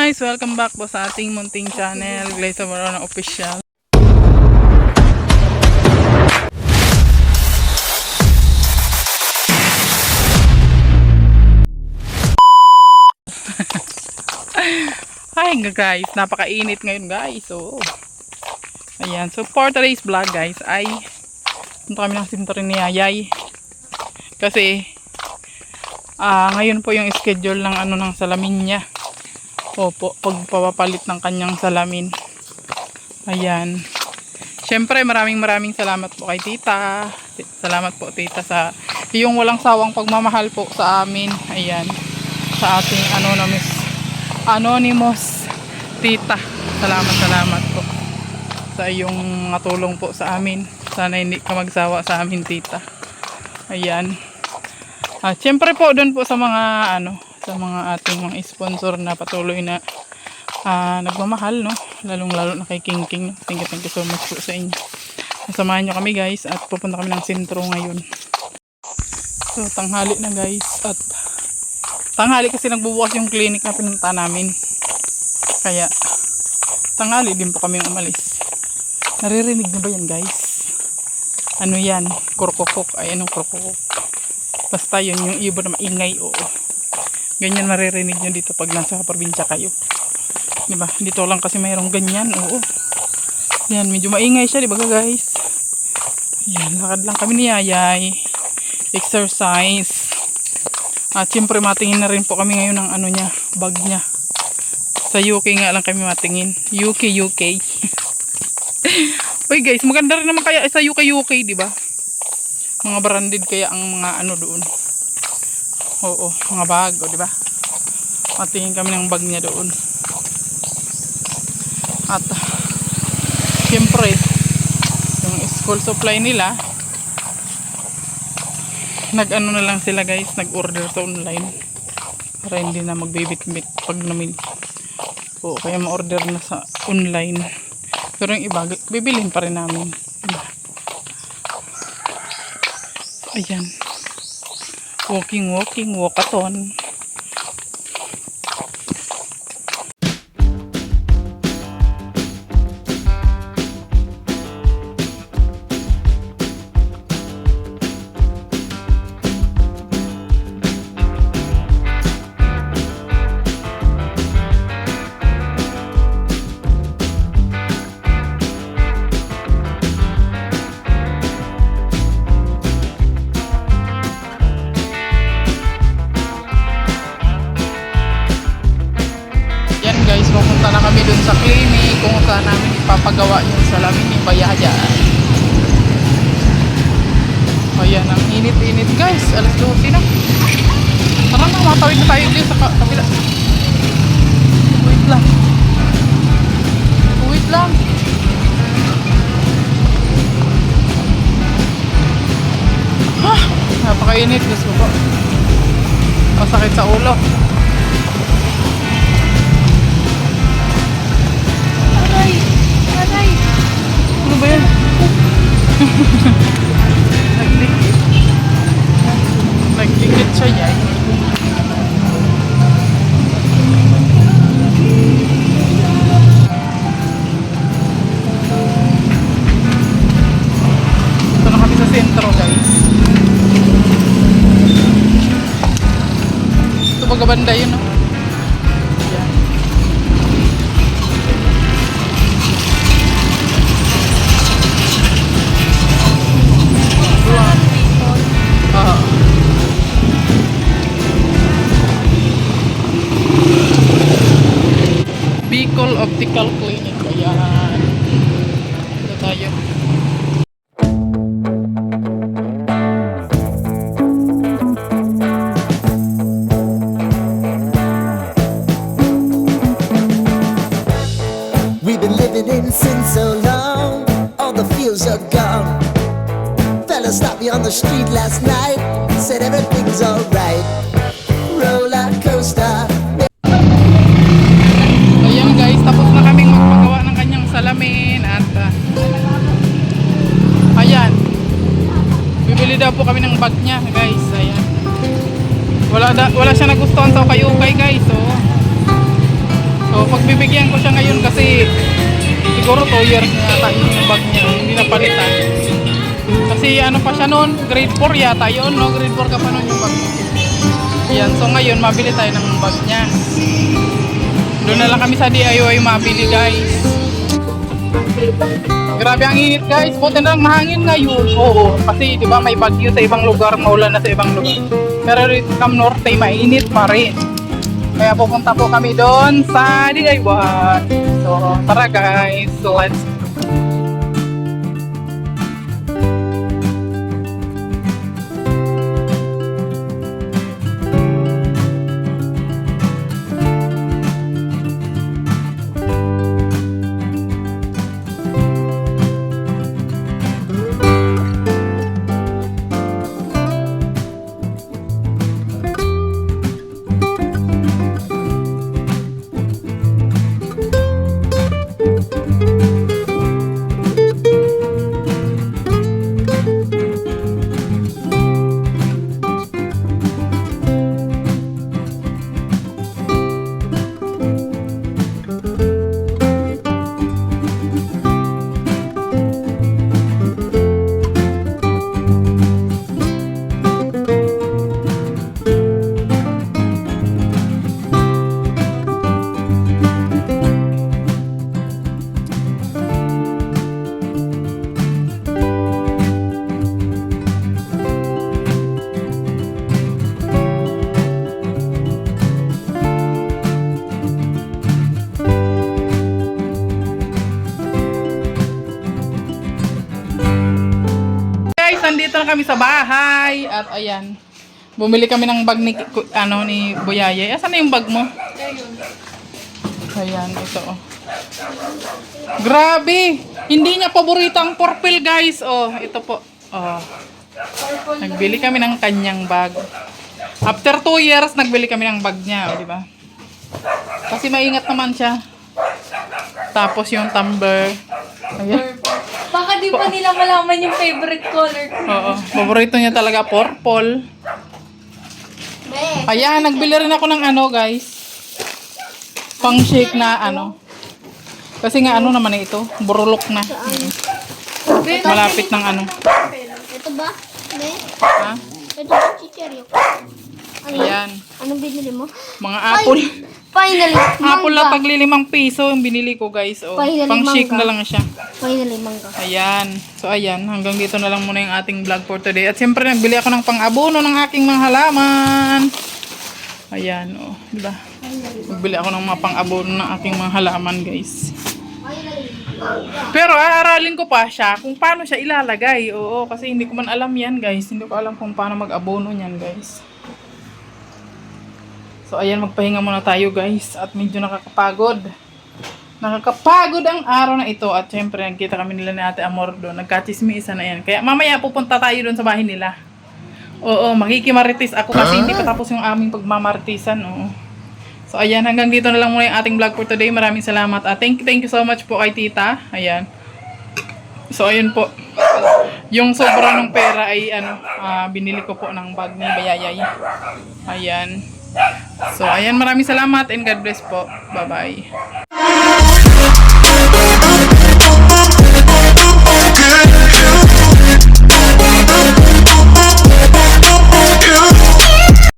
guys, welcome back po sa ating munting channel, Glyza Barona Official. Hi guys, napakainit ngayon guys. So, ayan, so for today's vlog guys ay punta kami ng sinturin ni Yayay. Kasi ngayon po yung schedule ng ng salamin niya. Opo, pagpapapalit ng kanyang salamin. Ayan. Syempre maraming salamat po kay tita. Salamat po tita sa iyong walang sawang pagmamahal po sa amin. Ayan. Sa ating anonymous tita. Salamat po sa iyong tulong po sa amin. Sana hindi ka magsawa sa amin tita. Ayan. Syempre po doon po sa mga sa mga ating mga sponsor na patuloy na nagmamahal, no? Lalong-lalo na kay King King. Thank you so much po sa inyo. Samahan nyo kami guys at pupunta kami ng sentro ngayon. So tanghali na guys at tanghali kasi nagbubukas yung clinic na pinunta namin. Kaya tanghali din po kami umalis. Naririnig nyo ba yan guys? Ano yan? Kurkukuk. Ay anong kurkukuk? Basta yun yung ibon na maingay, oo. Ganyan maririnig nyo dito pag nasa probinsya kayo. Diba? Dito lang kasi mayroong ganyan, oo. Yan, medyo maingay siya, diba guys? Yan, lakad lang kami ni Yayay. Exercise. At syempre matingin na rin po kami ngayon ng niya, bag niya. Sa UK nga lang kami matingin. UK. Uy guys, maganda rin naman kaya sa UK, diba? Mga branded kaya ang mga doon. Oo, mga bag, di ba? Matingin kami ng bag niya doon. At siyempre, yung school supply nila, nag-ano na lang sila guys, nag-order sa online. Para hindi na magbibit-bit pag namin. Oo, kaya ma-order na sa online. Pero yung iba, bibilhin pa rin namin. Ayan. Walking, walkathon. Pupunta na kami dun sa clinic kung saan namin ipapagawa yung salamin ni Bayaya. Ayan, ang init-init guys. Alas 12 na. Tara na, matawid na tayo din sa kabila. Wait lang. Napakainit guys ko po. Masakit sa ulo. Ano ba yan? Nagdikit siya yan. Ito na kami sa sentro guys. Ito baga banda yun, no? Bicol Optical Clinic. Ayan. Ito tayo. We've been living in sin so long, all the fields are gone. Fella stopped me on the street last night, said everything's alright. Roller coaster. Ayan guys, tapos na kaming magpagawa ng kanyang salamin at ayan, bibili daw po kami ng bag niya guys. Ayan, wala siya nagustuhan sa ukay-ukay guys. So So, pagbibigyan ko siya ngayon kasi siguro 2 years na yata yung bag niya. Hindi napalitan. Kasi ano pa siya noon, grade 4 yata yun, no? Grade 4 ka pa noon yung bag niya. Yan, so ngayon mabili tayo ng bag niya. Doon na lang kami sa DIY mabili, guys. Grabe ang init, guys. Buti na lang mahangin ngayon. Oo, kasi di ba may bagyo sa ibang lugar, maulan na sa ibang lugar. Pero dito sa Norte, mainit pa rin. Kaya pupunta po kami doon sa DIY. So, tara guys. So, let's nandito na kami sa bahay at ayan. Bumili kami ng bag ni ni Boyaya. Asan na yung bag mo? Ayan, ito oh. Grabe! Hindi niya paborito ang purple, guys. Oh, ito po. Oh. Nagbili kami ng kanyang bag. After 2 years, nagbili kami ng bag niya, oh, di ba? Kasi maingat naman siya. Tapos yung tumbler. Ayan. Baka di pa nila malaman yung favorite color ko. Oo, paborito niya talaga purple. Ayan, nagbili rin ako ng ano, guys. Pang shake na ano. Kasi nga ano naman ito, burulok na. Malapit ng ano. Ito ba? Ne? Ha? Ito ba chicheryo? Ano yan? Ayan, Anong binili mo? mga apple. Finally, Apple na mangga. tagli 5 piso yung binili ko, guys. Oh, Finally, pang shake mangga. na lang siya. Finally, mangga. Ayan. So, ayan. Hanggang dito na lang muna yung ating vlog for today. At siyempre, nagbili ako ng pang-abono ng aking mga halaman. Ayan, oh. Diba? Nagbili ako ng mga pang-abono ng aking mga halaman, guys. Pero aaralin ko pa siya kung paano siya ilalagay. Oo, kasi hindi ko man alam yan, guys. Hindi ko alam kung paano mag-abono yan, guys. So, ayan, magpahinga muna tayo, guys. At medyo nakakapagod. Nakakapagod ang araw na ito. At syempre, nagkita kami nila ni Ate Amor doon. Nagkachismisa na yan. Kaya mamaya pupunta tayo doon sa bahay nila. Oo, makikimarites ako kasi hindi pa tapos yung aming pagmamaritisan. Oo. So, ayan, hanggang dito na lang muna yung ating vlog for today. Maraming salamat. Thank you so much po kay Tita. Ayan. So, ayun po. Yung sobra ng pera ay binili ko po ng bag ni Bayayay. Ayan. So, ayan, maraming salamat and God bless po. Bye-bye.